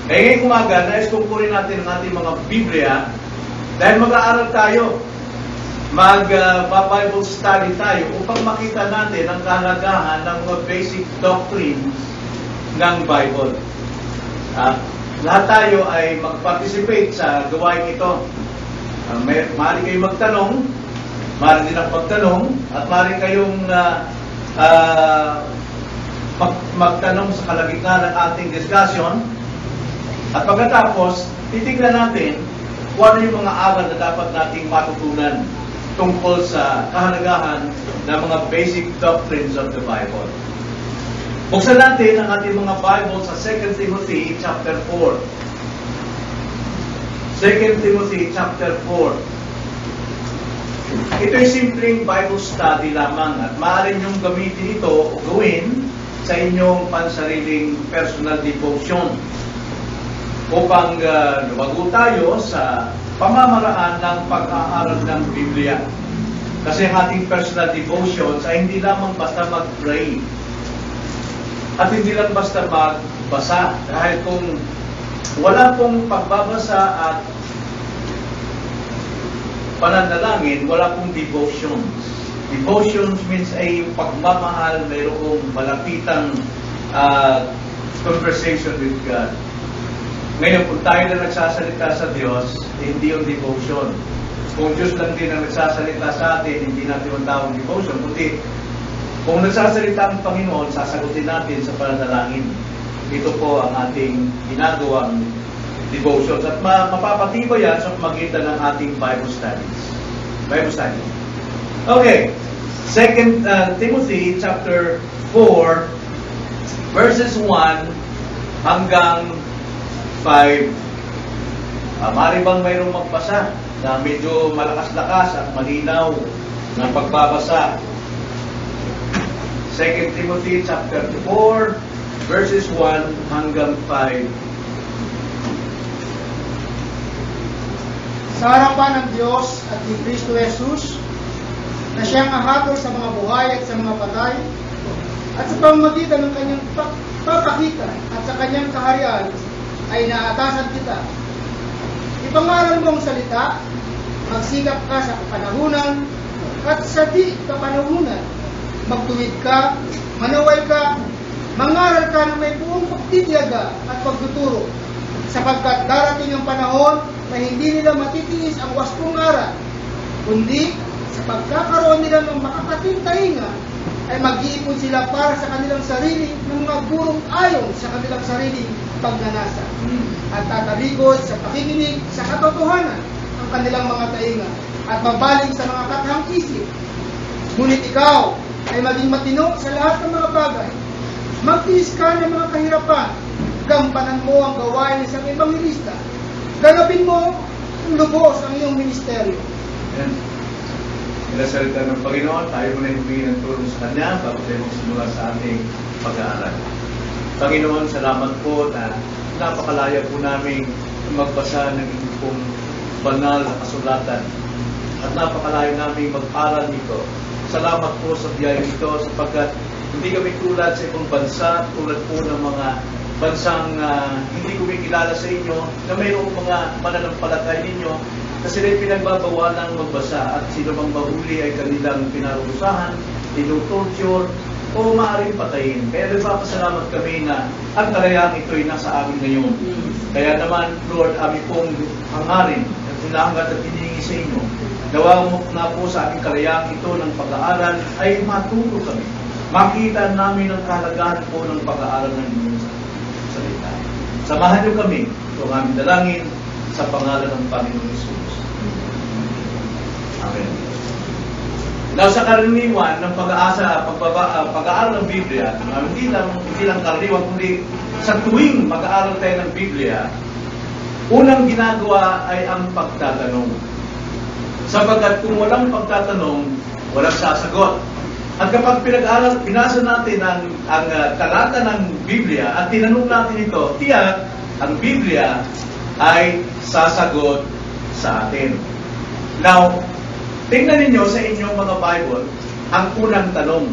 Ngayong umaga, nais kukunin natin ang ating mga Biblia dahil mag-aaral tayo. Mag-Bible study tayo upang makita natin ang kahalagahan ng mga basic doctrines ng Bible. Lahat tayo ay mag-participate sa gawain ito. Maaari kayong magtanong, maaari din ang magtanong, at maaari kayong magtanong sa kalagitnaan ng ating discussion. At pagkatapos, titignan natin kung ano yung mga aral na dapat nating matutunan tungkol sa kahalagahan ng mga basic doctrines of the Bible. Buksan natin ang ating mga Bible sa 2 Timothy chapter 4. 2 Timothy chapter 4. Ito'y simpleng Bible study lamang at maaari niyong gamitin ito o gawin sa inyong pansariling personal devotion upang lumago tayo sa pamamaraan ng pag-aaral ng Biblia. Kasi ang ating personal devotions ay hindi lamang basta mag-pray at hindi lang basta magbasa. Dahil kung wala pong pagbabasa at pananalangin, wala pong devotions. Devotions means ay pagmamahal, mayroong malapitang conversation with God. Ngayon, kung tayo na nagsasalita sa Diyos, hindi yung devotion. Kung Diyos lang din ang nagsasalita sa atin, hindi natin yung tawag devotion. Kundi, kung nagsasalita ang Panginoon, sasagutin natin sa pananalangin. Ito po ang ating ginagawang devotions. At mapapatibay yan sa pamagitan ng ating Bible studies. Bible studies. Okay. 2 Timothy chapter 4, verses 1 hanggang 5. Maaari bang mayroong magbasa na medyo malakas-lakas at malinaw ng pagbabasa? 2 Timothy chapter 4, verses 1 hanggang 5. Sa harapan ng Diyos at ni Kristo Jesus, na siyang ahatol sa mga buhay at sa mga patay, at sa pamamagitan ng kanyang papakita at sa kanyang kaharian, ay naatasan kita. Ipangaral mo ang salita, magsikap ka sa kapanahunan, at sa di kapanahunan, magtuwid ka, manaway ka, mangaral ka na may buong pagtitiyaga at pagtuturo, sapagkat darating ang panahon na hindi nila matitiis ang wastong aral, kundi sa pagkakaroon nila ng makakating tainga, ay mag-iipon sila para sa kanilang sarili ng mga gurong ayon sa kanilang sariling pagnanasa. At tatalikod sa pakikinig sa katotohanan ang kanilang mga tainga at mabaling sa mga kathang isip. Ngunit ikaw ay maging matino sa lahat ng mga bagay. Magtiis ka ng mga kahirapan. Gampanan mo ang gawain ng isang ebanghelista. Ganapin mo ang lubos ang iyong ministeryo. Salamat ng Panginoon, tayo muna humingi ng tulong sa Kanya bago tayo magsimula sa ating pag-aaral. Panginoon, salamat po na napakalaya po namin magbasa ng inyong banal na kasulatan at napakalaya namin mag-aral nito. Salamat po sa biyaya nito sapagkat hindi kami tulad sa ibang bansa, tulad po ng mga bansang hindi kumikilala sa inyo na mayroong mga mananampalatay ninyo na sila'y pinagbabawalang magbasa at sino mang mahuli ay kanilang pinarusahan, tinutorture, o maaaring patayin. Kaya nagpapasalamat kami na ang kalayaan ito'y nasa amin ngayon. Kaya naman, Lord, amin pong hangarin at hinahangat at hiningi sa inyo. Nawa mo na po sa aming kalayaan ito ng pag-aaral ay matulog kami. Makita namin ang kahalagahan po ng pag-aaral ng inyong salita. Samahan niyo kami kung aming dalangin sa pangalan ng Panginoon Jesus. Amen. Now, sa karaniwan ng pag-aaral ng Biblia, hindi lang karaniwan, kundi sa tuwing mag-aaral tayo ng Biblia, unang ginagawa ay ang pagtatanong. Sapagkat kung walang pagtatanong, walang sasagot. At kapag binasa natin ang talata ng Biblia at tinanong natin ito, tiyak ang Biblia ay sasagot sa atin. Now, tingnan ninyo sa inyong mga Bible ang unang tanong.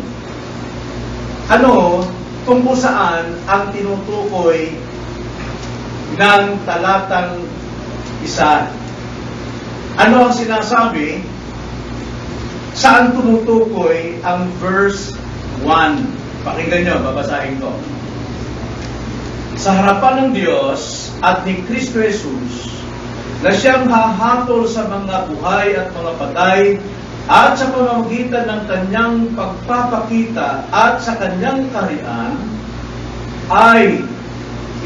Ano, tungkol saan ang tinutukoy ng talatang 1. Ano ang sinasabi? Saan tumutukoy ang verse 1? Pakinggan nyo, babasahin ko. Sa harapan ng Diyos at ni Kristo Jesus, na siyang hahatol sa mga buhay at mga patay, at sa pamamagitan ng kanyang pagpapakita at sa kanyang kaharian, ay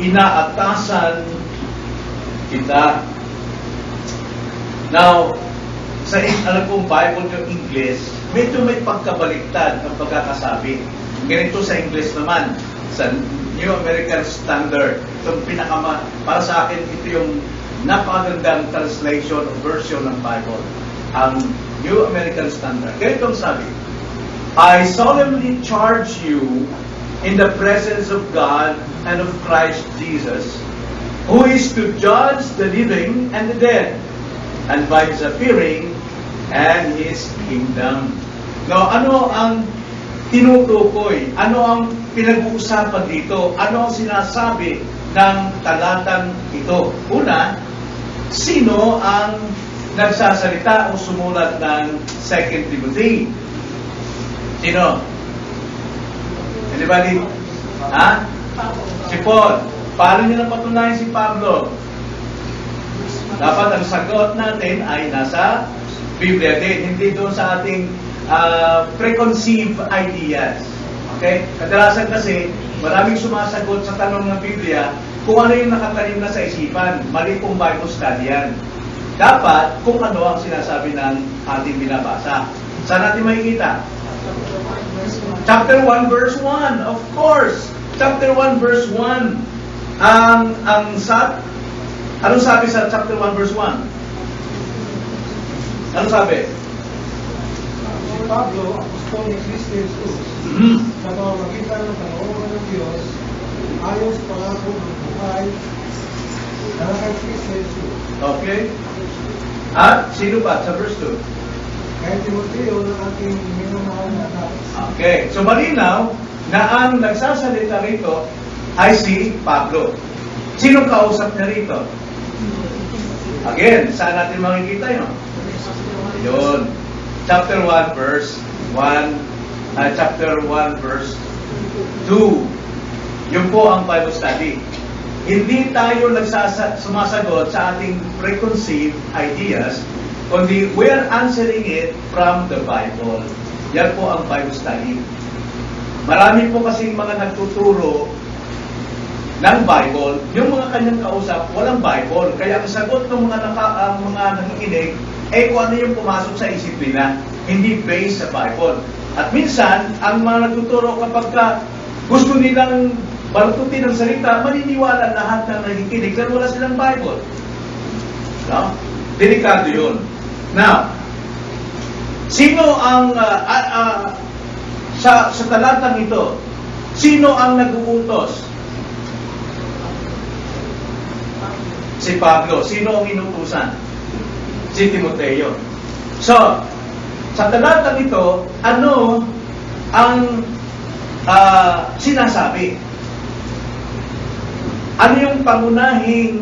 inaatasan kita. Now, sa alam kong Bible yung English, medyo may pagkabaliktad ang pagkakasabi. Ganito sa English naman, sa New American Standard. Itong para sa akin, ito yung napakagandang translation o version ng Bible. Ang New American Standard. Ganito ang sabi, I solemnly charge you in the presence of God and of Christ Jesus, who is to judge the living and the dead, and by His appearing and His kingdom. Now, ano ang tinutukoy? Ano ang pinag-uusapan dito? Ano ang sinasabi ng talatang ito? Una, sino ang nagsasalita o sumulat ng 2 Timothy? Sino? Anybody? Ha? Si Paul. Paano niyo napatunayan si Pablo? Dapat ang sagot natin ay nasa Biblia din, hindi doon sa ating preconceived ideas. Okay? Kadalasan kasi, maraming sumasagot sa tanong ng Biblia kung ano yung nakatanim na sa isipan. Mali pong Bible study yan. Dapat kung ano ang sinasabi ng ating binabasa. Saan natin makikita? Chapter 1 verse 1, of course. Chapter 1 verse 1. Anong sabi sa chapter 1 verse 1? Ano sabi? Si Pablo, apostol ni Kristo Jesus, sa pamamagitan ng kalooban ng Diyos, ayon sa pangako ng buhay na kay Kristo Jesus. Okay. At sino pa sa verse 2? Kay Timoteo na aking minamahal na anak. Okay. So malinaw na ang nagsasalita rito ay si Pablo. Sino kausap niya rito? Again, saan natin makikita yun? Yun. Chapter 1 verse 1, chapter 1 verse 2. Yun po ang Bible study. Hindi tayo sumasagot sa ating preconceived ideas, kundi we are answering it from the Bible. Yan po ang Bible study. Marami po kasing mga nagtuturo ng Bible, yung mga kanyang kausap, walang Bible. Kaya ang sagot ng mga nakikinig, kung ano yung pumasok sa isip nila, hindi based sa Bible. At minsan, ang mga nagtuturo kapag gusto nilang balututin ang salita, maniniwala lahat ng nakikinig pero wala silang Bible. No? Delikado yun. Now, sino ang sa talatang ito, sino ang nag-uutos? Si Pablo. Sino ang inutusan? Si Timoteo. So, sa talatang ito, ano ang sinasabi? Ano yung pangunahing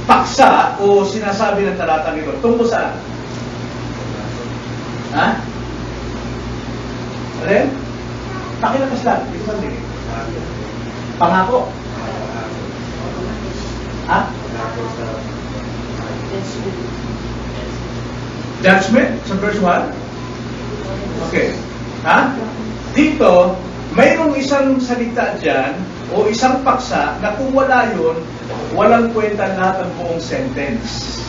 paksa o sinasabi ng talatang ito? Tungkol saan? Ha? Alin? Pakilakas lang. Ito ba din? Pangako. Ha? Judgment? Sa verse 1? Okay. Ha? Dito, mayroong isang salita dyan o isang paksa na kung wala yun, walang kwenta lahat ng buong sentence.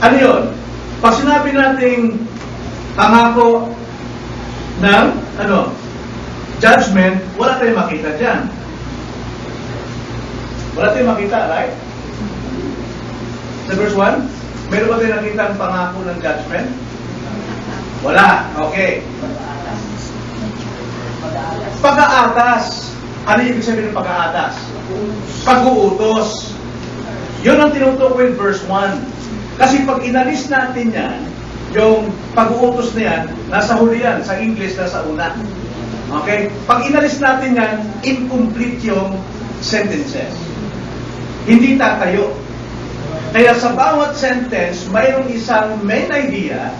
Ano yun? Pag sinabi nating pangako ng judgment, wala tayong makita dyan. Wala tayong makita, right? Sa verse 1, meron ba tayong nakita ang pangako ng judgment? Wala. Okay. Pag-aatas. Ano yung ibig sabihin ng pag-aatas? Pag-uutos. Yun ang tinutukoy in verse 1. Kasi pag inalis natin yan, yung pag-uutos na yan, nasa huli yan. Sa English, nasa una. Okay? Pag inalis natin yan, incomplete yung sentences. Hindi tatayo. Kaya sa bawat sentence, mayroong isang main idea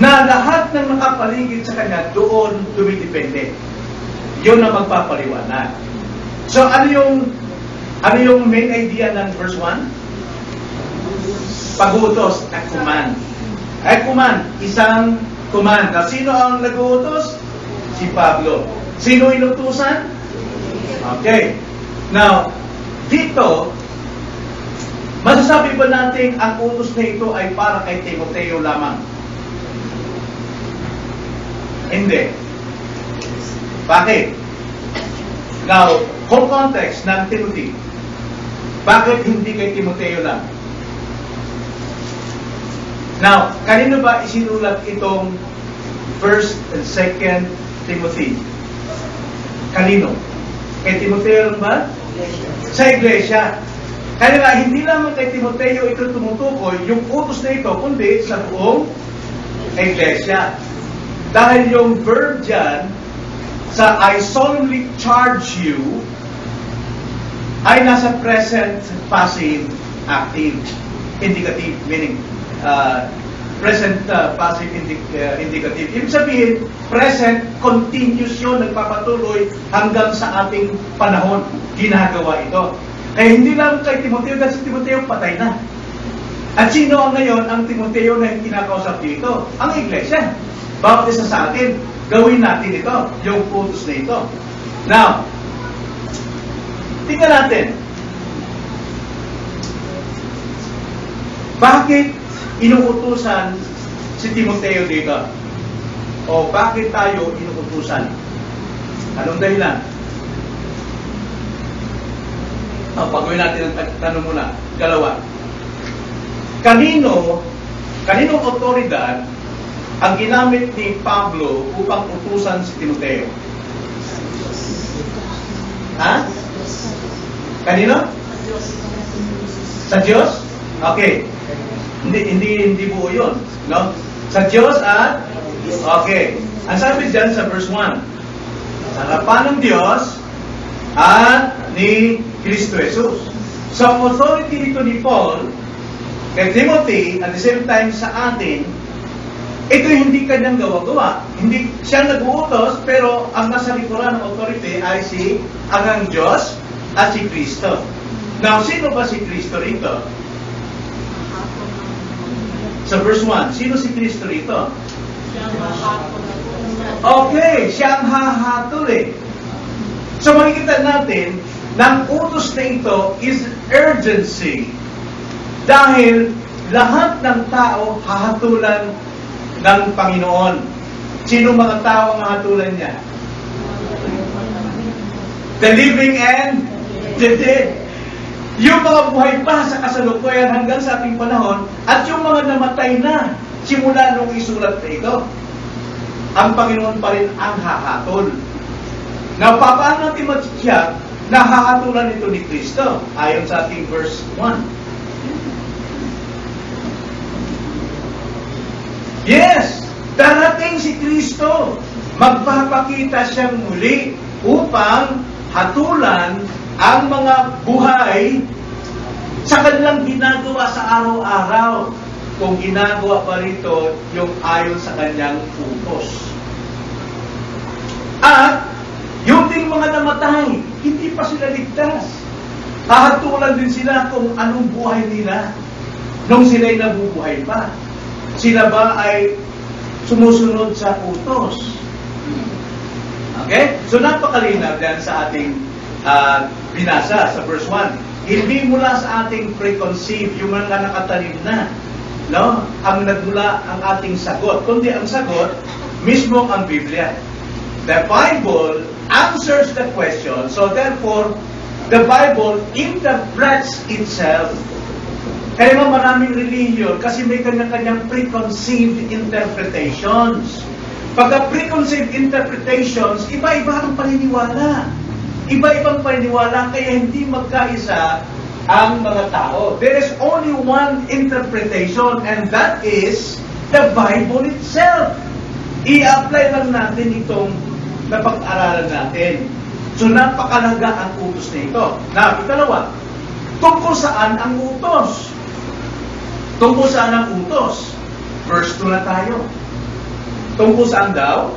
na lahat ng nakapaligid sa kanya doon dumidepende. Yun ang magpapaliwanag. So, ano yung main idea ng verse 1? Pag-uutos, a command. A command, isang command. Now, sino ang nag-uutos? Si Pablo. Sino inutusan? Okay. Now, dito, masasabi ba natin ang utos na ito ay para kay Timoteo lamang? Hindi. Bakit? Now, whole context ng Timothy. Bakit hindi kay Timoteo lang? Now, kanino ba isinulat itong 1st and 2nd Timothy? Kanino? Kay Timoteo lang ba? Sa iglesia. Kaya hindi lamang kay Timoteo ito tumutukoy yung utos na ito, kundi sa buong iglesia. Dahil yung verb dyan, sa I solemnly charge you, ay nasa present passive active indicative, meaning present passive indicative. Ibig sabihin, present continuous yun, nagpapatuloy hanggang sa ating panahon ginagawa ito. Kaya hindi lang kay Timoteo, dahil si Timoteo patay na. At sino ang ngayon ang Timoteo na kinakausap dito? Ang iglesia. Bawat isa sa atin, gawin natin ito, yung utos na ito. Now, tingnan natin. Bakit inuutusan si Timoteo dito? O bakit tayo inuutusan? Anong dahilan? Pagawin natin ang tanong muna. Dalawa. Kaninong otoridad ang ginamit ni Pablo upang utusan si Timoteo? Ha? Kanino? Sa Diyos? Okay. Hindi buo yun. No? Sa Diyos at? Okay. Ang sabi dyan sa verse 1, sa harapan ng Diyos at ni Kristo Jesus. So, ang authority dito ni Paul kay Timothy, at the same time sa atin, ito hindi kanyang gawa-gawa. Hindi siya nag-uutos, pero ang nasa likuran ng authority ay si ang Diyos at si Kristo. Now, sino ba si Kristo rito? Sa verse 1, sino si Kristo rito? Okay, siya ang hahatol eh. So, makikita natin na ang utos na ito is urgency. Dahil lahat ng tao hahatulan ng Panginoon. Sino mga tao ang hahatulan niya? The living and the dead. Yung mga buhay pa sa kasalukuyan hanggang sa ating panahon, at yung mga namatay na simula nung isulat na ito, ang Panginoon pa rin ang hahatol. Now, paano natin matitiyak na hahatulan ito ni Kristo? Ayon sa ating verse 1. Yes! Darating si Kristo. Magpapakita siyang muli upang hatulan ang mga buhay sa kanilang ginagawa sa araw-araw. Kung ginagawa pa rito yung ayon sa kanyang utos. At yung ding mga namatay, hindi pa sila ligtas. Hahatulan din sila kung anong buhay nila nung sila'y nabubuhay pa. Sila ba ay sumusunod sa utos? Okay? So napakalinaw yan sa ating binasa sa verse 1. Hindi mula sa ating preconceived, yung mga nakatanim na, no? Ang nagmula ang ating sagot. Kundi ang sagot, mismo ang Biblia. The Bible answers the question, so therefore, the Bible interprets itself. Kaya maraming religion kasi may kanya-kanyang preconceived interpretations. Pagka preconceived interpretations, iba-iba ang paniniwala. Iba-ibang paniniwala kaya hindi magkaisa ang mga tao. There is only one interpretation and that is the Bible itself. I-apply lang natin itong na pag-aralan natin. So, napakalaga ang utos na ito. Now, ikalawa, tungkol saan ang utos? Tungkol saan ang utos? Verse 2 na tayo. Tungkol saan daw?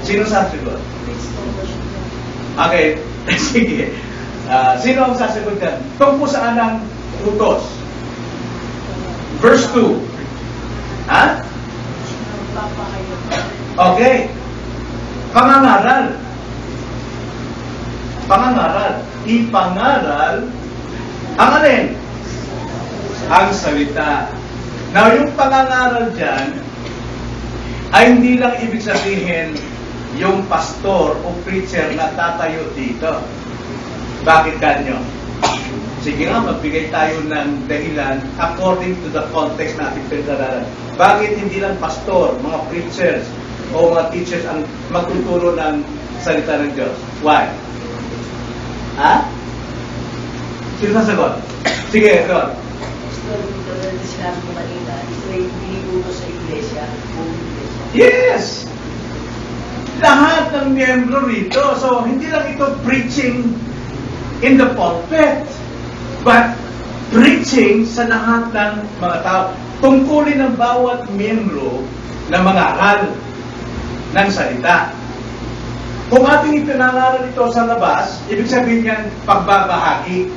Sino sasagot? Okay, sige. Sino ang sasagot yan? Tungkol saan ang utos? Verse 2. Ha? Okay. Pangangaral. Pangangaral. Ipangaral ang alin? Ang salita. Now, yung pangangaral dyan ay hindi lang ibig sabihin yung pastor o preacher na tatayo dito. Bakit kanyo? Sige nga, magbigay tayo ng dahilan according to the context natin pinag-aralan. Bakit hindi lang pastor, mga preachers, o mga teachers ang magtuturo ng salita ng Diyos? Why? Ha? Sino sasagot? Sige, ito. Sinabi ko kanina, biniguto sa iglesia, buong iglesia. Yes! Lahat ng miyembro rito. So, hindi lang ito preaching in the pulpit, but preaching sa lahat ng mga tao. Tungkulin ng bawat miyembro na mangaral ng salita. Kung ating ipinangaral ito sa labas, ibig sabihin yan pagbabahagi.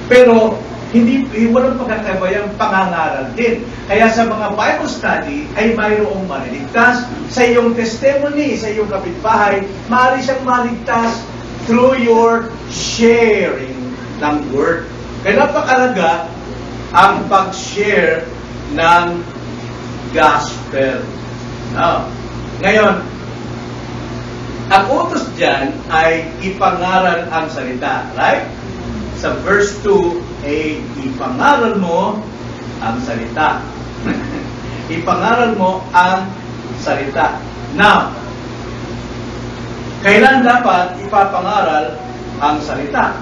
Pero hindi walang pagkakabayang pangangaral din. Kaya sa mga Bible study ay mayroong maliligtas. Sa iyong testimony, sa iyong kapitbahay, maaari siyang maligtas through your sharing ng word. Kaya napakalaga ang pag-share ng gospel. Now, ngayon, ang utos dyan ay ipangaral ang salita. Right? Sa verse 2, ay ipangaral mo ang salita. Ipangaral mo ang salita. Now, kailan dapat ipapangaral ang salita?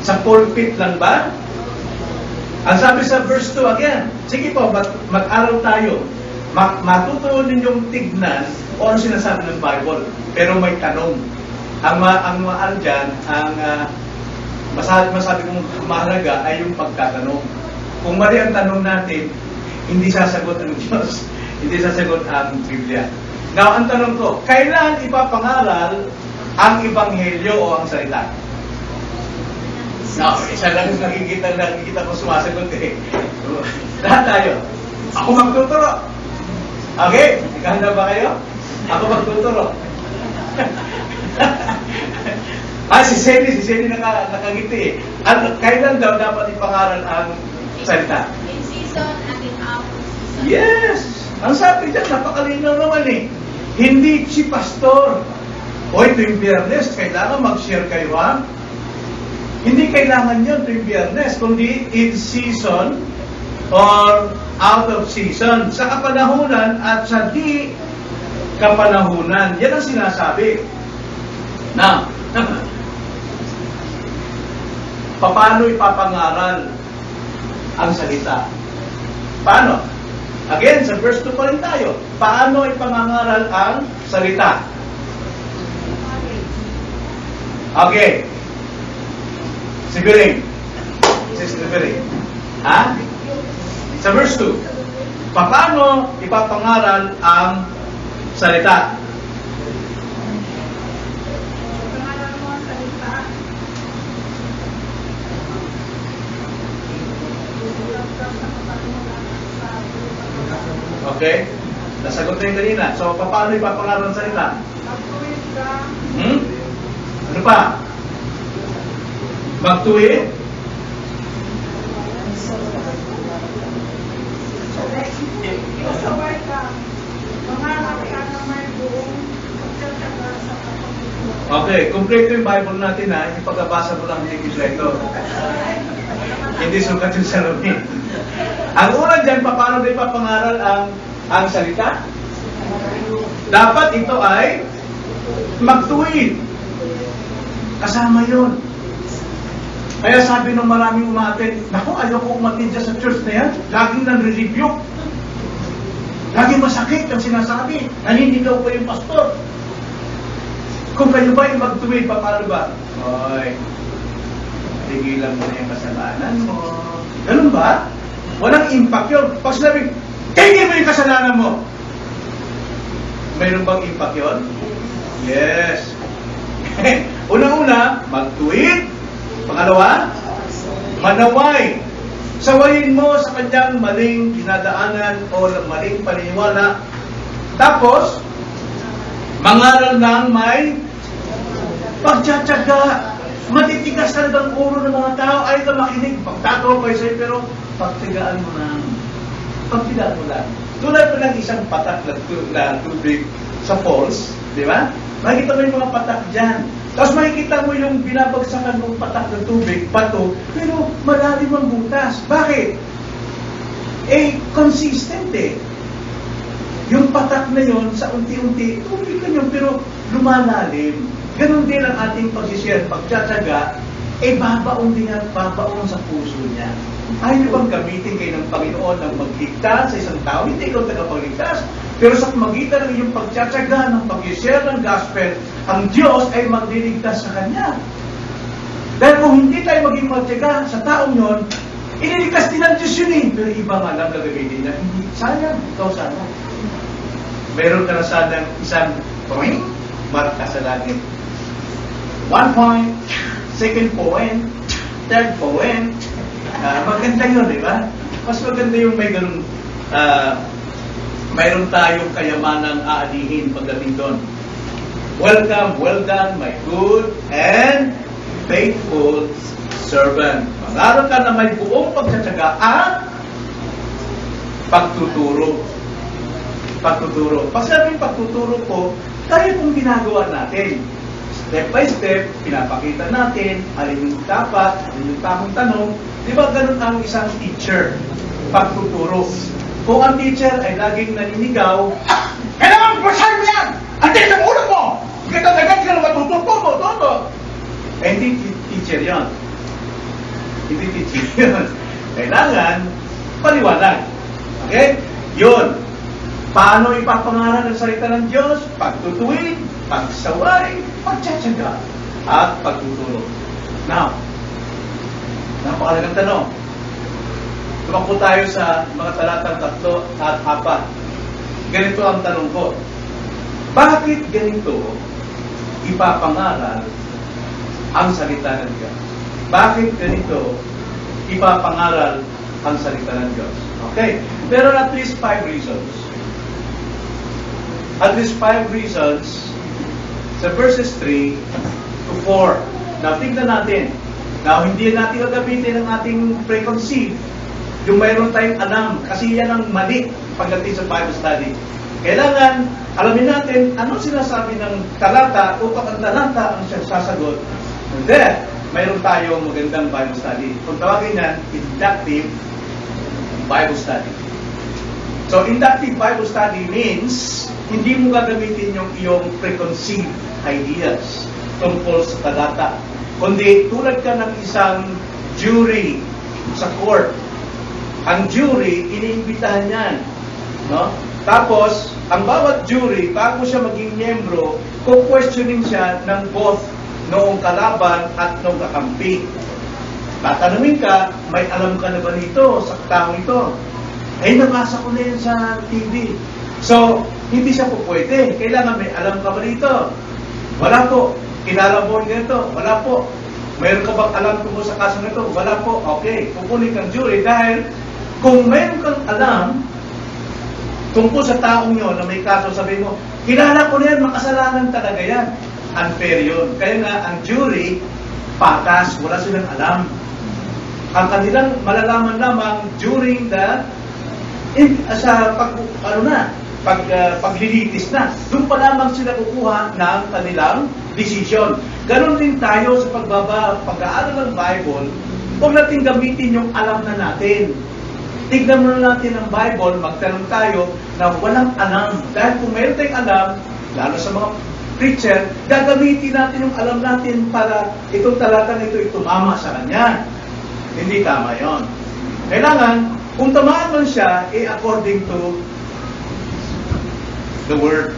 Sa pulpit lang ba? Ang sabi sa verse 2 again, sige po, mag-aral tayo. Matutunan ninyong tignan o ano sinasabi ng Bible. Pero may tanong. Ang dyan, masabi kong mahalaga ay yung pagtatanong. Kung mali ang tanong natin, hindi sasagot ang Diyos. Hindi sasagot ang Biblia. Now, ang tanong ko, kailan ipapangaral ang Ebanghelyo o ang salita? Now, isa lang nakikita ko sumasagot eh. Lahat tayo. Ako magtuturo. Okay? Ikahanda ba kayo? Ako magtuturo. Si Sally nakangiti eh. Kailan daw dapat ipangaral ang salita? In season and in out of season. Yes! Ang sabi dyan, napakalinaw naman eh. Hindi si pastor. O ito yung Biyernes, kailangan mag-share kayo ha? Hindi kailangan yun ito yung Biyernes, kundi in season or out of season. Sa kapanahunan at sa di kapanahunan. Yan ang sinasabi. Now, paano ipapangaral ang salita? Paano? Again, sa verse 2 pa rin tayo. Paano ipangangaral ang salita? Okay. Si Biring. Sister Biring. Ha? Sa verse 2. Paano ipapangaral ang salita? Okay? Nasagot na yung kanina. So, paano ipapangaral ang salita? Ano pa? Magtuwid? Okay, kompleto yung Bible natin ha. Yung pagkabasa mo lang hindi kompleto. Hindi sukat yung salamin. Ang unang dyan, paano din papangaral ang salita? Dapat ito ay magtuwid. Kasama yun. Kaya sabi ng maraming umaten, naku, ayaw ko umatid dyan sa church na yan. Laging nang-rebuke. Lagi masakit ang sinasabi. Naninigaw pa yung pastor. Kung kayo ba yung magtuwid, paano ba? Hoy, tigilan mo na yung kasalanan mo. Ganun ba? Walang impact yun. Pag sinabi, tigil mo yung kasalanan mo. Mayroon bang impact yun? Yes. Unang-una, magtuwid. Pangalawa, manaway. Sawayin mo sa kanyang maling dinadaanan o maling paniniwala. Tapos, mangaral ng may pagtsatsaga. Matitigas talagang ulo ng mga tao. Ay ka makinig. Pagtatawa ko sa'yo, pero pagtigaan mo lang. Pagtigaan mo lang. Tulad pa ng isang patak na tubig sa falls, di ba? Makikita mo yung mga patak dyan. Tapos makikita mo yung binabagsakan ng patak ng tubig, bato, pero malalim ang butas. Bakit? Consistent eh. Yung patak na yon sa unti-unti, tubig na yun, pero lumalalim. Ganon din ang ating pag-share, pagtsatsaga, babaon din yan, babaon sa puso niya. Ayaw niyo bang gamitin kayo ng Panginoon ng magligtas sa isang tao? Hindi ikaw tagapagligtas. Pero sa magitan ng iyong pagtsatsaga, ng pag-share ng gospel, ang Diyos ay magliligtas sa Kanya. Dahil kung hindi tayo maging magtyaga sa taong yon, iniligtas din ng Diyos yun eh. Pero iba nga lang gagamitin niya. Hindi, sayang, ikaw sana. Meron ka na sanang isang point, marka sa langit. 1 point, second point, third point. Maganda yun, di ba? Mas maganda yung may ganun, mayroon tayong kayamanang aalihin pagdating doon. Welcome, well done, my good and faithful servant. Mangaral ka na may buong pagtsatsaga at pagtuturo. Pagtuturo. Pag sabing pagtuturo po, tayo pong ginagawa natin. Step by step, pinapakita natin alin yung dapat, alin yung tamang tanong. Di ba ganun ang isang teacher? Pagtuturo. Kung ang teacher ay laging naninigaw, kailangan basahin mo yan! Andiyan ang ulo mo! Agad ka na matututo. Hindi teacher yan. Hindi teacher yan. Kailangan paliwanag. Okay? Yun. Paano ipapangaral ang salita ng Diyos? Pagtutuwid, pagsaway, pagtsatsaga, at pagtuturo. Now, napakalagang tanong. Tumakbo tayo sa mga talatang 3 at 4. Ganito ang tanong ko. Bakit ganito ipapangaral ang salita ng Diyos? Bakit ganito ipapangaral ang salita ng Diyos? Okay. There are at least 5 reasons. At least 5 reasons sa verses 3 to 4. Now, tignan natin. Now, hindi natin gagamitin ang ating preconceived. Yung mayroon tayong alam. Kasi yan ang mali pagdating sa Bible study. Kailangan alamin natin ano sinasabi ng talata upang ang talata ang sasagot. And then, mayroon tayong magandang Bible study. Kung tawagin yan, inductive Bible study. So, inductive Bible study means hindi mo gagamitin yung iyong preconceived ideas tungkol sa talata. Kundi tulad ka ng isang jury sa court. Ang jury, iniimbitahan yan. No? Tapos, ang bawat jury, bago siya maging miyembro, questioning siya ng both noong kalaban at noong kakampi. Tatanungin ka, may alam ka na ba nito sa taong ito? Ay, nabasa ko na yan sa TV. So, hindi siya po pwede. Kailangan may alam ka ba dito? Wala po. Kilala mo nito? Wala po. Mayroon ka bang alam tungkol sa kaso nito? Wala po. Okay. Pupunin kang jury dahil kung mayroon kang alam tungkol sa taong yun na may kaso, sabi mo, kilala ko na yan, makasalanan talaga yan. Unfair yun. Kaya nga, ang jury, patas, wala silang alam. Ang kanilang malalaman lamang during the paglilitis na. Doon pa lamang sila kukuha ng kanilang decision. Ganon din tayo sa pag-aaral ng Bible. Huwag natin gamitin yung alam na natin. Tignan muna natin ang Bible, magtanong tayo na walang alam. Dahil kung mayroon tayong alam, lalo sa mga preacher, gagamitin natin yung alam natin para itong talatang ito itumama sa kanya. Hindi tama yon. Kailangan, kung tamaan man siya, according to the Word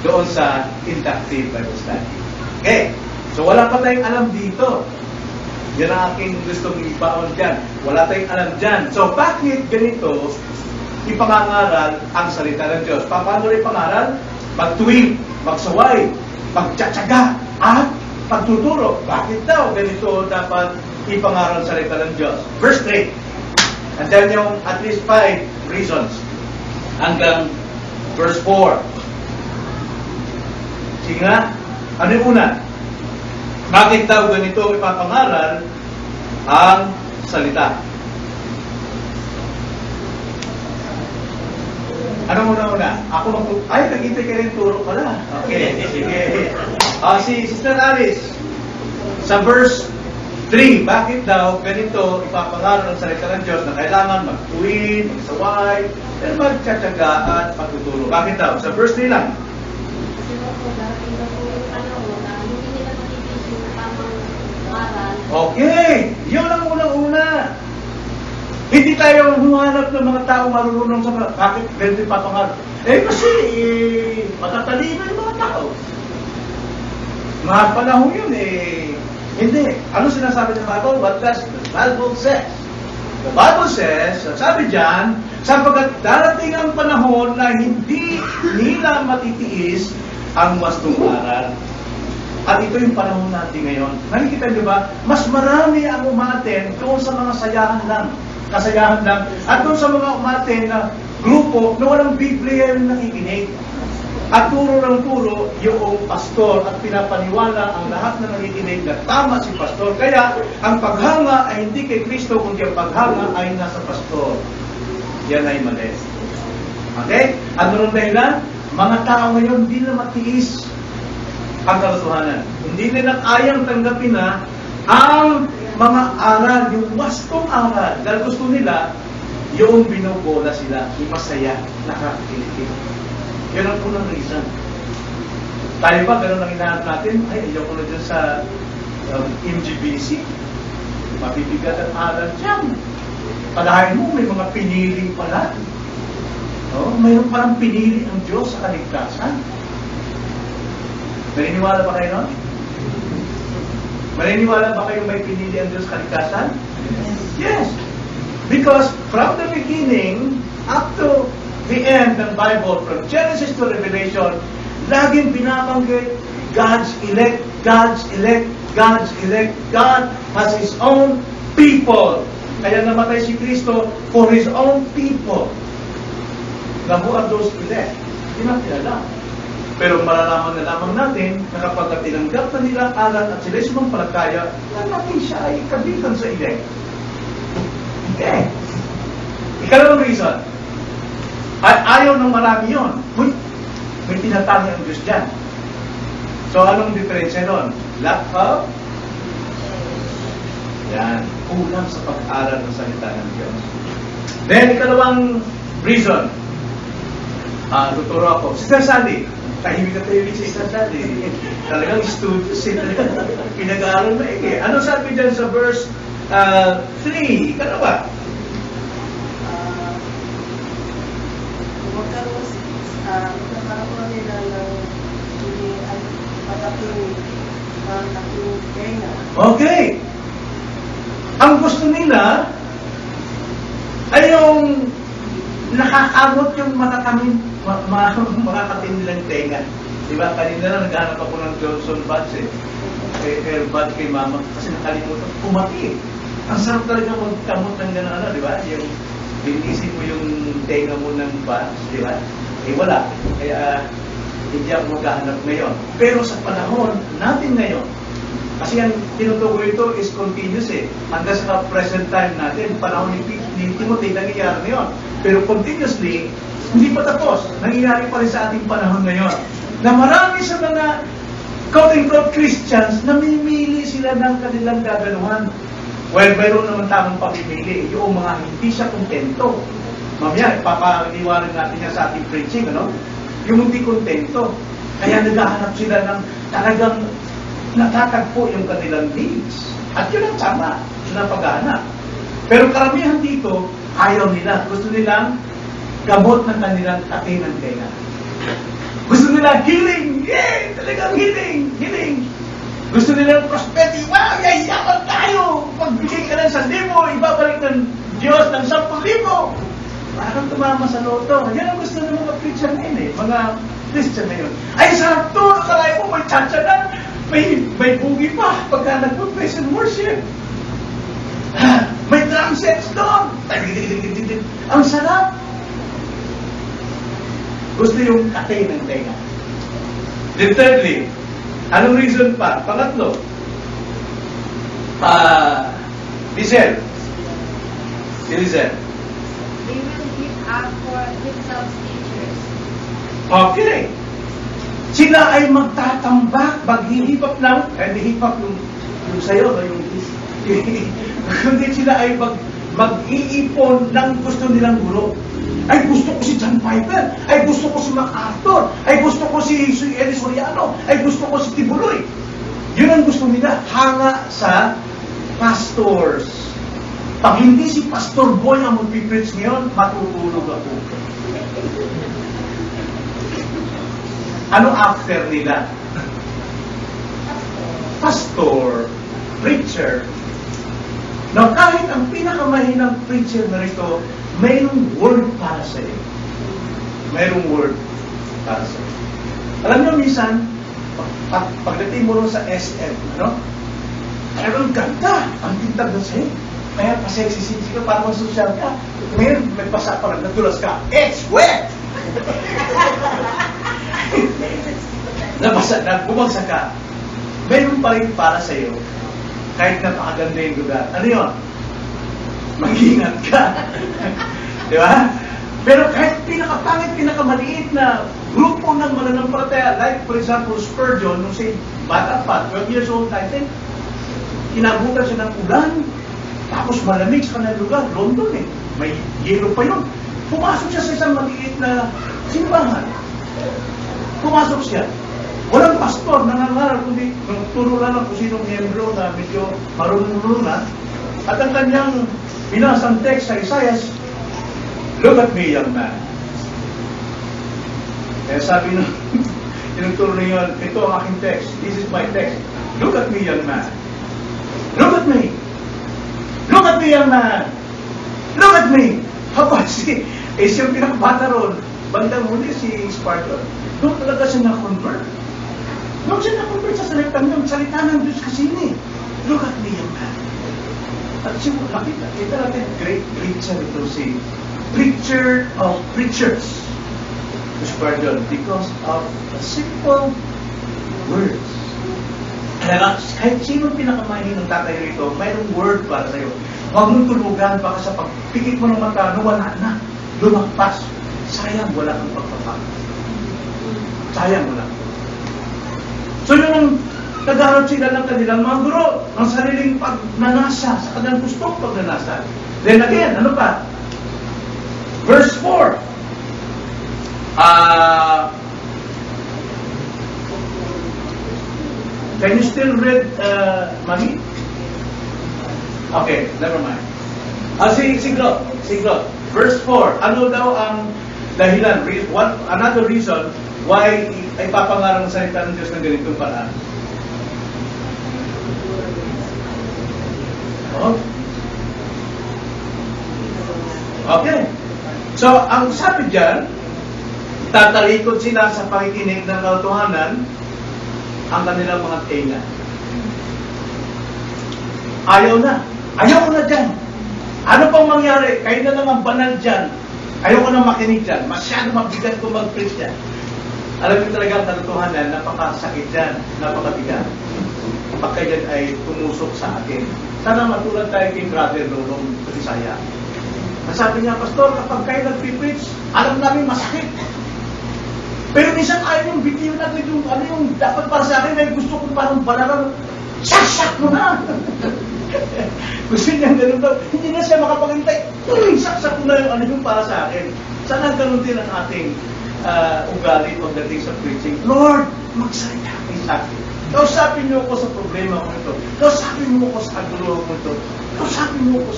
doon sa inductive Bible study. Okay, so wala pa tayong alam dito. Yan ang aking gustong ibaon dyan. Wala tayong alam dyan. So bakit ganito ipangangaral ang salita ng Diyos? Paano rin pangaral? Magtuwid, magsaway, magtsatsaga, at pagtuturo. Bakit daw ganito dapat ipangaral ang salita ng Diyos? Verse 3. And then yung at least 5 reasons. Hanggang verse 4. Sige nga, ano yung una? Bakit daw ganito ipapangaral ang salita? Ano muna? Ako ay, nag-intay ka rin turo pala. Okay, sige. Si Sister Alice, sa verse 3, bakit daw ganito ipapangaral ang salita ng Diyos na kailangan magtuwid, magsaway, at magtsatsaga at pagtuturo? Bakit daw? Sa verse 3 lang. Kasi po, darating na po yung panahon na hindi nila matipis yung tamang aral. Okay, yun ang unang-una. Hindi tayo humanap ng mga tao marunong sa bakit ganito ipapangaral. Kasi matatalino yung mga tao. Mga panahon yun hindi. Ano sinasabi ng Bible? What does the Bible says? The Bible says, sabi dyan, sapagkat darating ang panahon na hindi nila matitiis ang wastong aral. At ito yung panahon natin ngayon. Nakikita niyo ba? Mas marami ang umaten doon sa mga kasayahan lang, at doon sa mga umaten na grupo na walang Biblia yung nakikinig. At turo ng turo yung pastor at pinapaniwala ang lahat na nakikinig na tama si pastor. Kaya ang paghanga ay hindi kay Kristo, kundi ang paghanga ay nasa pastor. Yan ay mali. Okay? Ano rin dahilan? Mga tao ngayon hindi na matiis ang katotohanan. Hindi nila kayang tanggapin na ang mga aral, yung wastong aral. Dahil gusto nila, yung binubola sila, ipasaya, nakakilig. Yan ang unang reason. Tayo ba, ganun ang hinahanap natin? Ay, ayaw ko na dyan sa MGBC. Mabibigat ang aral dyan. Palahain mo, may mga pinili pala. Mayroon palang pinili ang Diyos sa kaligtasan. Maniniwala ba kayo nun? Maniniwala ba kayo may pinili ang Diyos kaligtasan? Yes. Because from the beginning up to the end ng Bible, from Genesis to Revelation, laging binabanggit God's elect, God's elect, God's elect. God has His own people. Kaya namatay si Kristo for His own people. Na who are those elect? Hindi natin kilala. Pero malalaman na lamang natin na kapag tinanggap na nila aral at sila sumampalataya, natin siya ay kabitan sa elect. Okay. Ikalawang reason. At ayaw ng marami yun. May tinatanggi ang Diyos dyan. So anong diferensya nun? Lack of? Yan. Kulang sa pag-aral ng salita ng Diyos. Then, ikalawang reason. Tuturo ako. Sister Sandy. Tahimik na tahimik si Sister Sandy. Talagang studio sila. Pinag-aaral na Ano sabi dyan sa verse 3? Ano ba? Magkakaroon nila ng pataking tenga. Okay. Ang gusto nila ay yung nakakamot yung makakatin nilang tenga. Diba? Kanina na naghanap ako ng Johnson Buds hair bud kay mama kasi nakalimutan. Pumati. Ang sarap talaga magkamot ng gano'n, diba? Yung binisip mo yung tenga mo ng buds, diba? Wala. Kaya hindi ako maghahanap ngayon. Pero sa panahon natin ngayon, kasi ang tinutukoy ito is continuous hanggang sa present time natin, panahon ni Timothy, nangyayari na yun. Pero continuously, hindi pa tapos. Nangyayari pa rin sa ating panahon ngayon. Na marami sa mga quote-unquote Christians, namimili sila ng kanilang gaganuhan. Well, mayroon naman tamang pamimili. Yung mga hindi siya kontento. Mamaya, ipapaliwanag natin yan sa ating preaching, ano? Yung hindi kontento. Kaya naghahanap sila ng talagang natatagpo yung kanilang needs. At yun ang tama. Yun ang paghahanap. Pero karamihan dito, ayaw nila. Gusto nilang gamot ng kanilang katinang tenga. Gusto nila healing. Yay! Talagang healing. Healing. Gusto nila prosperity. Wow! Yayaman tayo! Pagbigay ka ng 1,000, ibabalik ng Diyos ng 10,000. Parang tumama sa loto. Yan ang gusto ng mga preacher ngayon eh. Mga Christian ngayon. Ay, sarap to! Akalain mo, may tsa-tsa may bugi pa pagka nagpo-praise and worship. May drum sets doon. Ang sarap. Gusto yung katay ng tenga. Then thirdly, anong reason pa? Pangatlo, Lizel. Si Lizel. They will give up for themselves teachers. Okay. Sila ay magtatambak, maghihipap lang, hihipap yung sayo, yung kundi sila ay mag-iipon ng gusto nilang guro. Ay gusto ko si John Piper, ay gusto ko si MacArthur, ay gusto ko si Eli Soriano, ay gusto ko si Tibuloy. Yun ang gusto nila, hanga sa pastors. Pag hindi si Pastor Boy ang mag-preach ngayon, matutulog ako. Ano after nila? Pastor, preacher. Now, kahit ang pinakamahinang preacher na rito, mayroong word para sa iyo. Mayroong word para sa iyo. Alam niyo, minsan, pagdating mo rin sa SM, mayroong ganda ang tintag na sa'yo. Kaya pa-sexy-sexy ka, parang social ka. Mayroon, may pasa pa rin, nadulas ka. It's wet! Bumagsak ka. Mayroon pa rin para sa iyo. Kahit napakaganda yung lugar. Ano yun? Mag-ingat ka. Di ba? Pero kahit pinakapangit, pinakamaliit na grupo ng mananampalataya, like for example, Spurgeon, nung si bata pa, 12 years old, I think, kinabutan siya ng ulan, tapos malamig sa kanilang lugar, London eh. May yelo pa yun. Pumasok siya sa isang maliit na simbahan. Pumasok siya. Walang pastor, nangangaral, kundi turo lang kung sinong miyembro na medyo marunong na. At ang kanyang binasang text sa Isaiah, "Look at me, young man." Kaya sabi nung tinuturo niyo, ito ang aking text. This is my text. "Look at me, young man. Look at me. Look at me, young man. Look at me." Haba siyang pinakabata ron. Bandang muli si Spurgeon. Doon talaga siya na-convert. Doon siya na-convert sa salitang yun. Salita ng Diyos kasi ni. Look at me, young man. At siya, nakita natin, great preacher ito si preacher of preachers. Spurgeon, because of the simple words. Kaya nga, kahit sino pinakamahin ng tatay rito, mayroong word para sa'yo. Huwag mong tulugan, baka sa pagpikit mo ng mata, wala na. Lumagpas. Sayang, wala kang pagpapago. Sayang, wala. So yung nagharap sila ng kanilang mga guro, ng sariling pagnanasa, sa kanilang gustong pagnanasa. Then again, ano pa? Verse 4. Can you still read, Mami? Okay, never mind. Siglo. Verse 4. Ano daw ang dahilan? Another reason why ay papangarang salita ng Diyos ng ganitong paraan? Oh? Okay. So, ang sabi dyan, tatalikod sila sa pakikinig ng katotohanan ang kanilang mga tenga. Ayaw na dyan. Ano pang mangyari? Kayo na lang ang banal dyan. Ayaw ko na makinig dyan. Masyado mabigat kung mag-preach dyan. Alam niyo talaga ang katotohanan, napakasakit dyan, napakabigat. Pagka dyan ay tumusok sa akin. Sana matulad tayo kay Brother Lolong Bisaya. Sabi niya, Pastor, kapag kayo nag-preach, alam namin masakit. Pero minsan ayaw yung bitiw natin yung ano yung dapat para sa akin ay gusto ko parang balaran. Saksak mo na! Gusto niya ganun daw. Hindi na siya makapagintay. Saksak mo na yung ano yung para sa akin. Sana ganun din ang ating ugali pagdating sa preaching. Lord, magsalita kayo sa akin. Kausapin niyo ako sa problema ko ito. Kausapin mo ako sa kaguluhan ko ito. Kausapin mo ako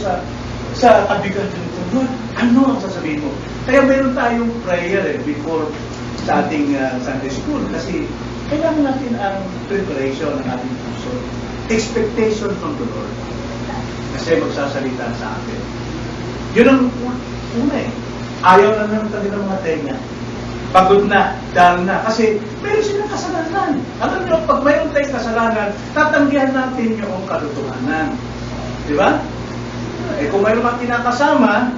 sa kabigat nito. Lord, ano ang sasabihin mo? Kaya meron tayong prayer before sa ating Sunday School kasi kailangan natin ang preparation ng ating puso. Expectation from the Lord. Kasi magsasalita sa atin. Yun ang una eh. Ayaw na ng kanilang mga tenga. Pagod na, dahil na. Kasi meron silang kasalanan. Alam niyo, pag mayroon tayong kasalanan, tatanggihan natin yung katotohanan. Di ba? Eh kung mayroon kang kinakasama,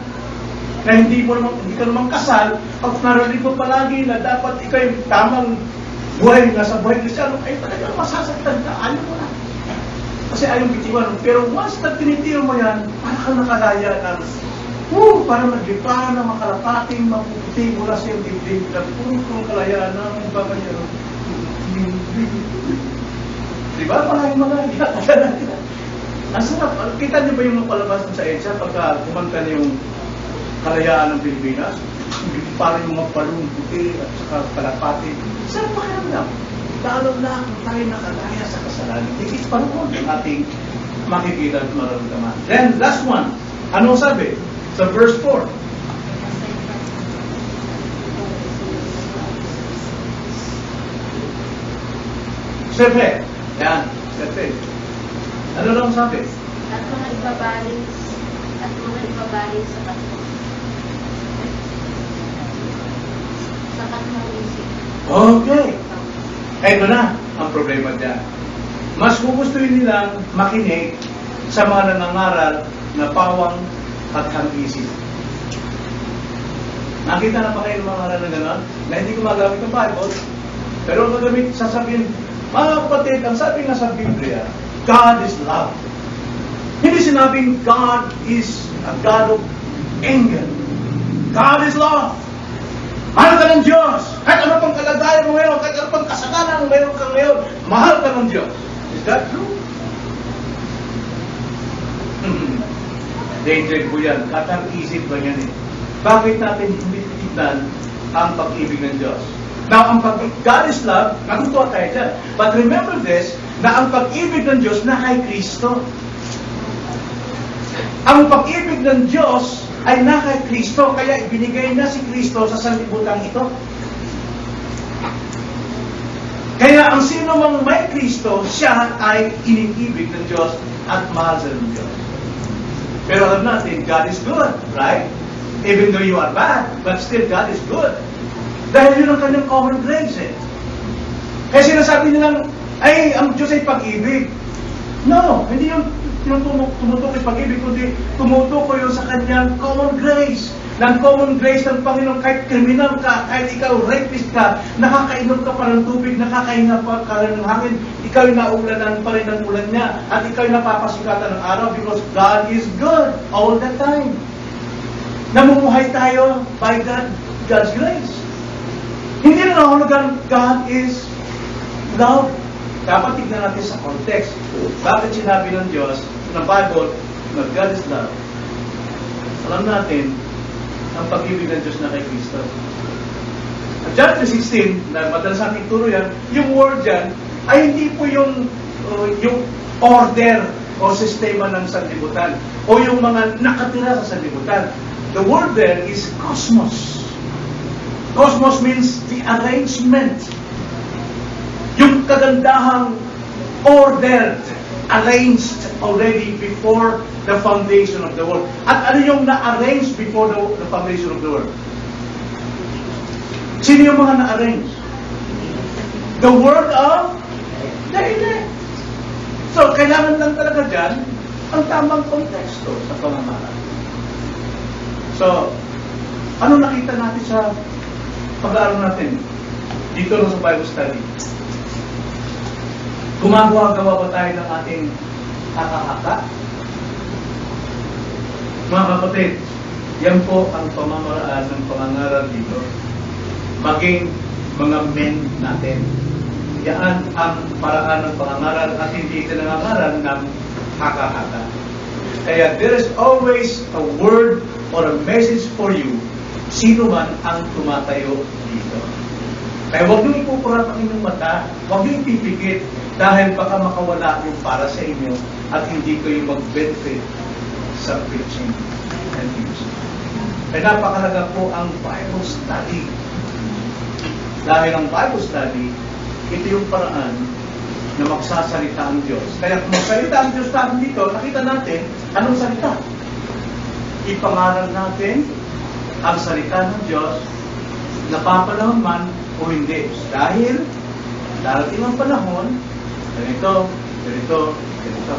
na hindi ka naman kasal, pag narinig mo palagi na dapat ikaw yung tamang buhay, nasa buhay Kristiyano, ay talagang masasaktan ka. Ayaw mo na. Kasi ayaw bitiwan. Pero once na tinitiro mo yan, para kang nakalaya ng para maglipa na makalapating mapuputi mula sa iyong dibdib na puro kalayaan na ang iba kanya. Diba? Malaya. Ang sarap. Kita niyo ba yung palabas sa EDSA pagka kumanta niyo yung kalayaan ng Pilipinas? Parang yung mga palong puti at saka kalapati. Sarap pakiramdam. Lalo na kung tayo nakalaya sa kasalanan. It's panahon ng ating makikita at maramdaman. Then, last one. Ano sabi? Sa verse 4. Siyempre. Yan. Siyempre. Ano lang sabi? At mga ibabaling sa katmang. Sa katmang isip. Okay. Ito na ang problema dyan. Mas gugustuhin nilang makinig sa mga nangangaral na pawang at hang-isip. Nakita na pa kayo ng mga ngaral na gano'n? Na hindi gumagamit ng Bible. Pero ang magamit, sasabihin, mga kapatid, ang sabi nga sa Biblia, God is love. Hindi sinabing God is a God of anger. God is love. Mahal ka ng Diyos. Kahit ano pang kalagayan mo ngayon, kahit ano pang kasalanan mo meron ka ngayon, mahal ka ng Diyos. Is that true? Danger po yan. Katang-isip ba yan eh? Bakit natin hindi titignan ang pag-ibig ng Diyos? Now, ang God is love, natutuwa tayo dyan. But remember this, na ang pag-ibig ng Diyos na kay Kristo. Ang pag-ibig ng Diyos ay na kay Kristo, kaya ibinigay na si Kristo sa sanlibutan ito. Kaya ang sino mang may Kristo, siya ay iniibig ng Diyos at mahal sa ng Diyos. Pero alam natin, God is good, right? Even though you are bad, but still God is good. Dahil yun ang kanyang common grace eh. Kaya sinasabi nilang, ay, ang Diyos ay pag-ibig. No, hindi yung tumutukoy pag-ibig, kundi tumutukoy yun sa kanyang common grace. Ng common grace ng Panginoon, kahit kriminal ka, kahit ikaw rapist ka, nakakainom ka pa ng tubig, nakakahinga pa ka ng hangin, ikaw yung naulanan pa rin ng ulan niya, at ikaw yung napapasikatan ng araw because God is good all the time. Namumuhay tayo by God's grace. Hindi na nahulugan God is love. Dapat tignan natin sa context. Bakit sinabi ng Diyos, ng Bible, na God is love? Alam natin, ang pag-ibig ng Diyos na kay Kristo. At John 3:16, na madalas natin ituro yan, yung word dyan, ay hindi po yung order o sistema ng sanlibutan o yung mga nakatira sa sanlibutan. The word there is cosmos. Cosmos means the arrangement. Yung kagandahang ordered, arranged already before the foundation of the world. At ano yung na-arrange before the foundation of the world? Sino yung mga na-arrange? The word of the elect. So, kailangan lang talaga dyan ang tamang konteksto sa pamamahala. So, ano nakita natin sa pag-aaral natin dito sa Bible study? Gumagawa ba tayo ng ating haka-haka? Mga kapatid, yan po ang pamamaraan ng pangangaral dito. Maging mga men natin. Yan ang paraan ng pangangaral at hindi ito nangangaral ng haka-haka. Kaya there is always a word or a message for you, sino man ang tumatayo dito. Kaya huwag niyong ipupurap ang inyong mata, huwag niyong ipipikit, dahil baka makawala yung para sa inyo at hindi kayo mag-benefit sa preaching and music. Kaya napakalaga po ang Bible study. Dahil ang Bible study, ito yung paraan na magsasalita ang Diyos. Kaya kung magsalita ang Diyos natin dito, nakita natin anong salita. Ipangaral natin ang salita ng Diyos, napapanahon man o hindi. Dahil darating ang panahon, ganito, ganito, ganito.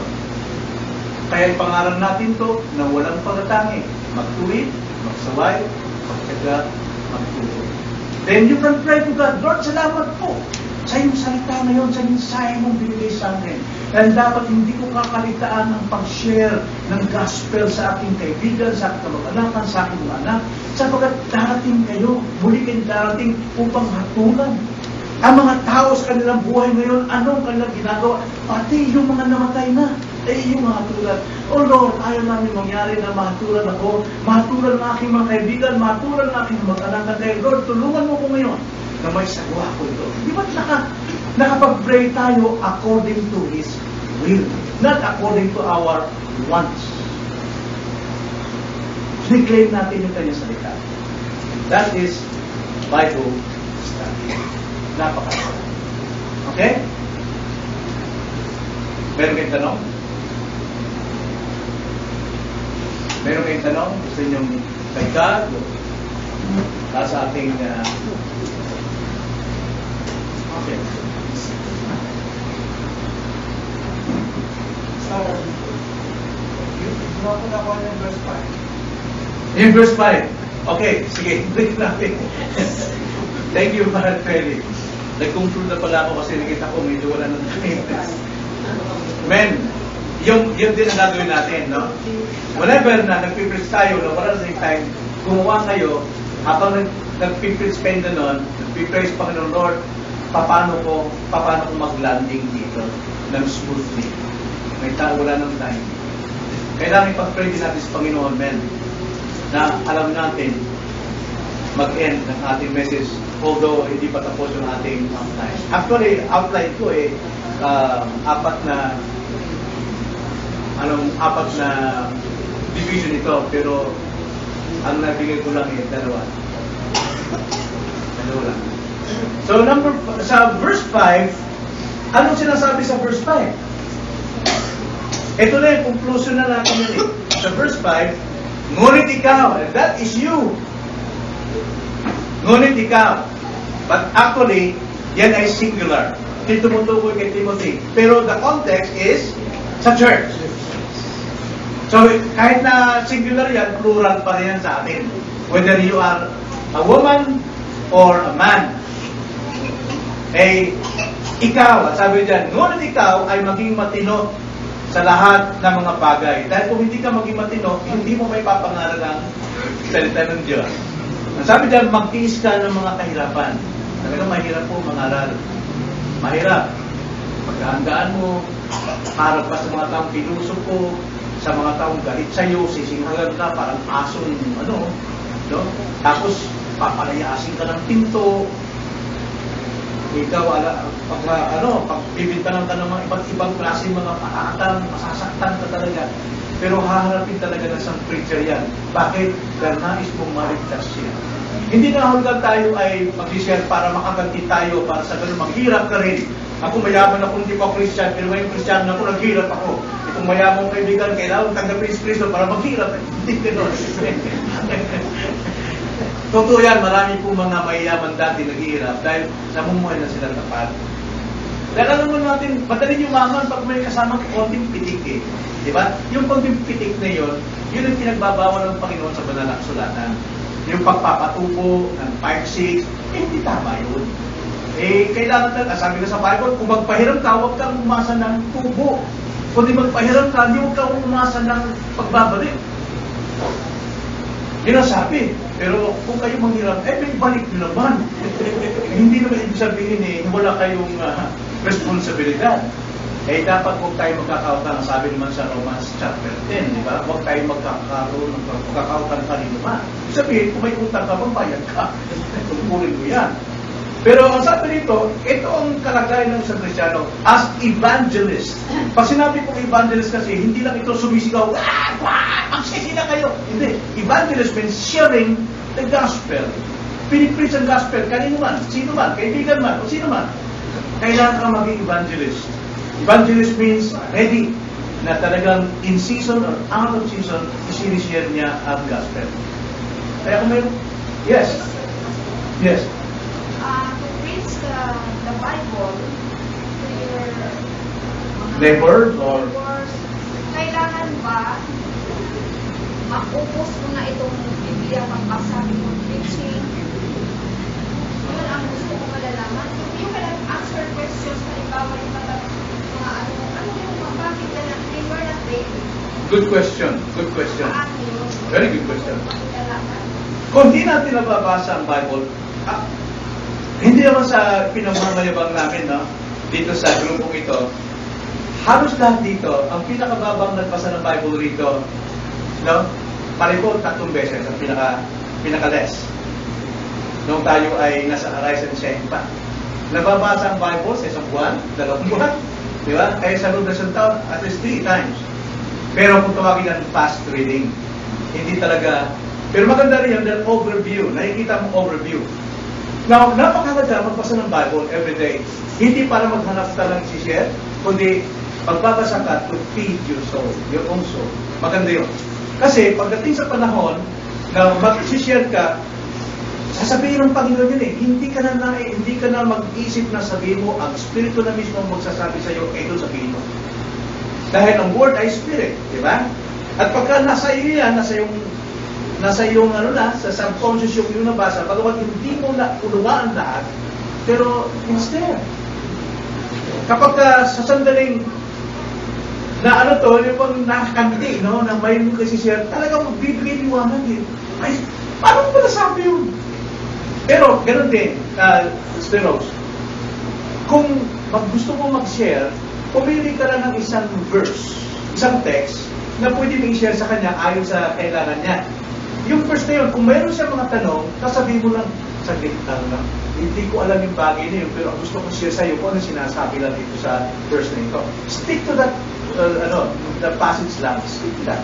Kaya ipangaral natin to na walang pagkatangi. Magtuwid, magsaway, magtyaga, magturo. Then you can pray to God, Lord, salamat po sa iyong salita ngayon, sa mensahe mong binigay sa akin. Dahil dapat hindi ko kakalitaan ang pag-share ng gospel sa aking kaibigan, sa aking kamag-anakan, sa aking mga anak, sapagkat darating kayo, muli kayong darating upang hatulan ang mga tao sa kanilang buhay ngayon, anong kanilang ginagawa? Pati yung mga namatay na, yung mga hatulan. Oh Lord, ayaw namin mangyari na mahatulan ako, mahatulan ang aking mga kaibigan, mahatulan ang aking mag-anakan. Dahil Lord, tulungan mo ko ngayon na may sagwa ko ito. Di ba nakapag-pray tayo according to His will, not according to our wants. Declaim natin yung kanyang salita. That is Bible study. Napakasarap. Okay? Meron kayong tanong? Meron kayong tanong? Gusto nyo kay God? Sa ating okay. In verse 5. Okay, sige. Break natin. Thank you, Brad Felix. Nag-conclude na pala ako kasi nakita ko medyo wala nang Men, yung din ang gagawin natin, no? Whenever na nag-preach tayo, no, wala sa time, gumawa kayo, habang nag-preach kayo na nun, nag-praise Panginoon Lord, paano ko mag-landing dito ng smoothly. May wala nang time. Kailangan ipag-pray din natin sa Panginoon, men, na alam natin mag-end ng ating message, although hindi pa tapos yung ating outline. Actually, outline ko apat na division ito, pero ang nabigay ko lang dalawa lang. So sa verse 5, anong sinasabi sa verse 5? Ito na yung conclusion na natin yun. Sa verse 5, ngunit ikaw, and that is you. Ngunit ikaw. But actually, yan ay singular. Tumutukoy kay Timothy. Pero the context is sa church. So, kahit na singular yan, plural pa rin yan sa atin. Whether you are a woman or a man. Ikaw, at sabi dyan, ngunit ikaw ay maging matino sa lahat ng mga bagay. Dahil kung hindi ka maging matino, hindi mo may papangaral ang salita ng Diyos. Sabi dyan, magtiis ka ng mga kahirapan. Talagang mahirap po mangaral. Mahirap. Pagkahandaan mo, harap ka sa mga taong pinuso ko, sa mga taong galit sa'yo, sisinghagan ka, parang aso no? Tapos, papalayasin ka ng pinto. Ikaw, pag bibintangan ka ng mga iba't ibang klase mga paratang, masasaktan ka talaga. Pero haharapin talaga ng isang preacher yan. Bakit? Dahil nais mong maligtas siya. Hindi na hanggang tayo ay mag-share para makaganti tayo, para sa ganun maghirap ka rin. Ako mayaman ako, hindi pa Christian, pero ngayon Christian ako, naghirap ako. Itong mayamang kaibigan, kailangan tanggapin si Kristo para maghirap. Hindi gano'n. Totoo yan, marami po mga mayayaman dati naghihirap dahil namumuhay na sila tapat. Dahil alam mo natin, madaling yumaman pag may kasamang konting pitik eh. Diba? Yung konting pitik na yun ang pinagbabawal ng Panginoon sa banal na kasulatan. Yung pagpapatubo ng 5-6, hindi tama yun. Kailangan talaga, sabi na sa Bible, kung magpahiram ka, huwag kang umasa ng tubo. Kung di magpahiram ka, huwag kang umasa ng pagbabalik. Yun ang sabi. Pero kung kayo manghirap, may balik nyo naman. Hindi naman ibig sabihin wala kayong responsibilidad. Dapat huwag tayo magkakautang. Sabi naman sa Romans chapter 10, di ba? Huwag tayo magkakautang kanina. Ibig sabihin, kung may utang ka, magbayad ka. Tungkulin mo yan. Pero ang sabi dito, ito ang kalagayan ng isang Kristiyano as evangelist. Pag sinabi kong evangelist kasi, hindi lang ito sumisigaw, magsisina kayo. Hindi. Evangelist means sharing the gospel. pinipreach ang gospel, kanino man, sino man, kaibigan man, o sino man, kailangan ka maging evangelist. Evangelist means ready, na talagang in season or out of season, isinishare niya ang gospel. Kaya kung may, yes, yes, To preach the Bible to your mga neighbors or neighbors, kailangan ba maupos mo na itong Biblia pagpasabi mo preaching? Yun ang gusto ko malalaman. You can answer questions, halimbawa yung mga yung bakit na they were not ready. good question, good question. Paano yun? Very good question. Pakilalaman. Kung hindi natin nababasa ang Bible, hindi naman sa pinagmamayabang namin, no? Dito sa grupong ito, halos lahat dito, ang pinakababang nagbasa ng Bible rito, no? Palibot 3 beses ang pinaka-less. Nung tayo ay nasa Horizon Shine pa. Nababasa ang Bible sa isang buwan, 2 buwan, di ba? Kaya sa loob ng isang taon, at least 3 times. Pero kung tawagin natin fast reading, hindi talaga. Pero maganda rin yun, dahil overview. Nakikita mo overview. Now, napakaganda magbasa ng Bible every day. Hindi para maghanap ka ng share, kundi pagbabasa ka to feed your soul, your own soul. Maganda yun. Kasi pagdating sa panahon na mag-share ka, sasabihin ng Panginoon yun eh, hindi ka na mag-isip na sabihin mo, ang Espiritu na mismo magsasabi sa iyo, ito sabihin mo. Dahil ang word ay spirit, di ba? At pagka nasa iyo yan, nasa iyong sa subconscious yung nabasa, pagkabat hindi mo na unawaan lahat, pero it's there. Kapag sa sandaling na yung pang nakakanti, no, na may mo kasi share, talagang magbibigay liwanag eh. Ay, paano mo nasabi yun? Pero, ganoon din, Spiros, kung gusto mo mag-share, pumili ka lang ng isang verse, isang text, na pwede mo i-share sa kanya ayon sa kailangan niya. Yung first na yun, kung mayroon siya mga tanong, sasabihin mo lang, saglit lang, hindi ko alam yung bagay na yun, pero ang gusto kong share sa iyo kung ano sinasabi lang dito sa verse na ito. Stick to that, the passage lang, stick to that.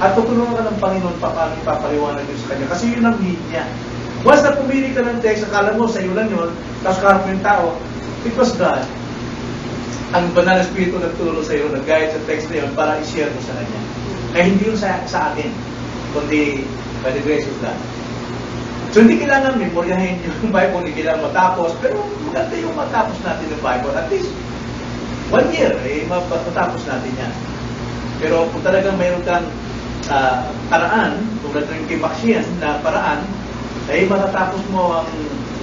At tutulungan ka ng Panginoon paano ipapaliwanag yun sa kanya, kasi yun ang need niya. Once na pumili ka ng text, akala mo sa iyo lang yun, tapos kaharap mo yung tao, it was God. Ang banal na Espiritu nagtulong sa iyo, nag-guide sa text na yun para i-share mo sa kanya. Kaya hindi yun sa akin, kundi by the grace of God. So hindi kailangan memoryahin yung Bible, hindi kailangan matapos, pero maganda yung matapos natin yung Bible. At least, 1 year, matapos natin yan. Pero kung talagang mayroon kang paraan, tulad ng kay Maxian na paraan, ay matatapos mo ang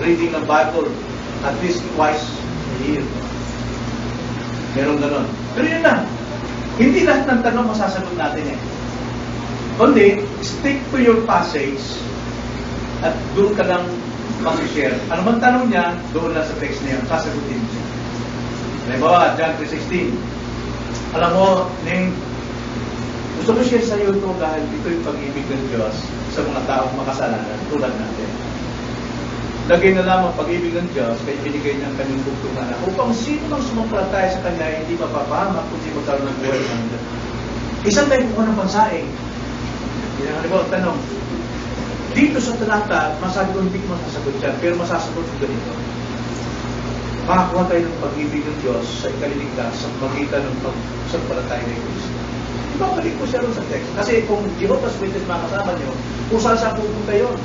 reading ng Bible at least twice a year. Meron ganon. Pero yun lang. Hindi lahat ng tanong masasagot natin eh. Kundi, stick to your passage at doon ka lang mag-share. Ano man tanong niya, doon lang sa text niya, sasagutin siya. Halimbawa, John 3:16. Alam mo, gusto ko share sa iyo ito dahil ito yung pag-ibig ng Diyos sa mga taong makasalanan tulad natin. Lagay na lamang pag-ibig ng Diyos kaya binigay niya ang kanyang bugtungan na upang sino mang sumampalataya sa Kanya hindi mapapahamak kundi magkaroon ng buhay ng Diyos. Isang tayo kung anong pansaing. Halimbawa, tanong. Dito sa talata, masabi ko hindi ko masasagot yan, pero masasagot ko ganito. Makakuha tayo ng pag-ibig ng Diyos sa ikaliligtas sa magitan ng pagsampalataya ng Kristo. Ibabalik ko siya rin sa text. Kasi kung Jehovah's Witness makasama nyo, kung saan saan pupunta yun.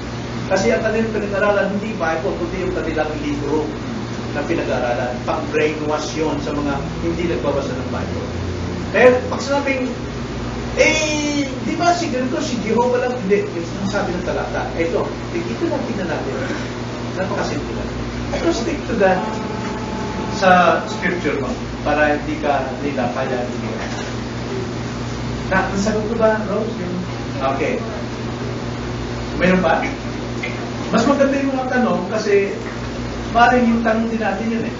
Kasi ang kanilang pinag-aralan, hindi Bible, kundi yung kanilang libro na pinag-aralan. Pang-brainwash yun sa mga hindi nagbabasa ng Bible. Dahil pag sinabing, di ba si ganito, si Jehovah lang, hindi. Yung sabi ng talata, ito lang tingnan natin. Napakasimple lang. So stick to that sa scripture mo, para hindi ka nila kaya hindi ka. Nasagot ko ba, Rose? Okay. Mayroon ba? Mas maganda yung mga tanong kasi maaaring yung tanong din natin yun eh.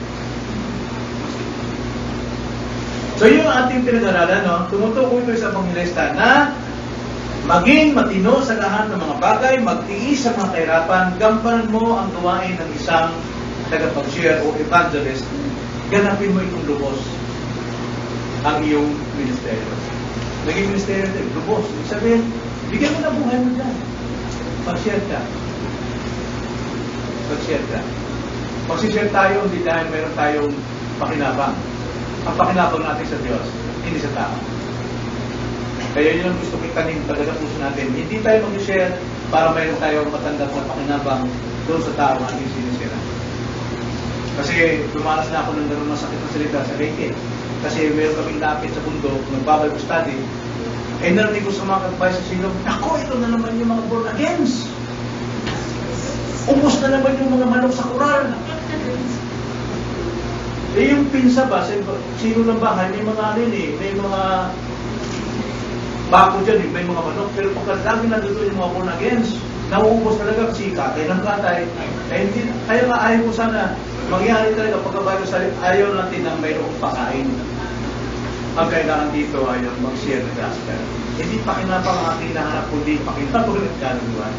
So yung ating pinag-aralan, no? Tumutukoy ito sa Evangelista na maging matino sa lahat ng mga bagay, magtiis sa mga kahirapan, gampanan mo ang gawain ng isang tagapag-share o evangelist, ganapin mo itong lubos ang iyong ministeryo. Naging ministeryo ito, lubos. Ibig sabihin, bigyan mo na buhay mo dyan. Mag-share ka. mag-share ka. Mag-share tayo, hindi dahil meron tayong pakinabang. Ang pakinabang natin sa Diyos, hindi sa tao. Kaya yun ang gusto kitanin talaga puso natin. Hindi tayo mag-share para mayroon tayong matanggap na pakinabang doon sa tao ang ating sinisira. Kasi dumanas na ako ng ganun masakit na salita sa Leyte. Kasi meron kaming lapit sa bundok, nagbabible study. Eh narinig ko sa mga kadbay sa silong, ako, ito na naman yung mga born agains. Ubus na naman yung mga manok sa kural. Eh yung pinsa ba, sino ng bahay, may mga may mga bako dyan, may mga manok. Pero pagkadami na doon yung mga born agains, nauubos talaga kasi katay ng katay. Kaya nga ayaw ko sana, mangyari talaga pagkabayo sa ayaw natin na mayroong pakain. Ang kailangan dito ay mag-share ng gospel. Hindi pakinabang ang ating nahanap, kundi pakinabang ng kaluluwan.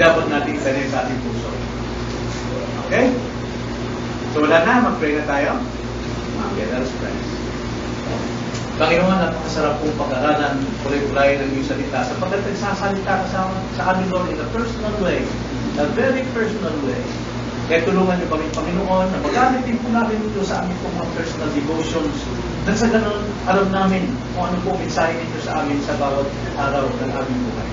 Dapat natin itanin sa ating puso. Okay? So wala na, mag-pray na tayo. Okay, let us pray. Panginoon, napakasarap pong pag-aralan, kulay-kulay ng iyong salita, sapagkat nagsasalita ka sa amin, Lord, in a personal way, a very personal way. Kaya tulungan niyo kami, Panginoon, na magamit din po namin ito sa aming pong mga personal devotions, na sa ganun, alam namin kung ano po mensahe ninyo sa amin sa bawat araw ng aming buhay.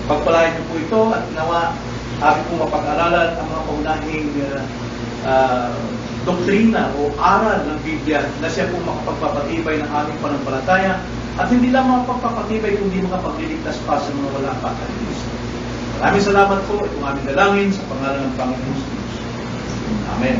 Pagpalain niyo po ito at nawa amin po mapag-aralan ang mga paunahing doktrina o aral ng Biblia na siya po makapagpapatibay ng aming panampalataya at hindi lang makapagpapatibay kundi makapagliligtas pa sa mga wala pa kay Kristo. Maraming salamat po. Itong aming dalangin sa pangalan ng Panginoon Jesus. Amen.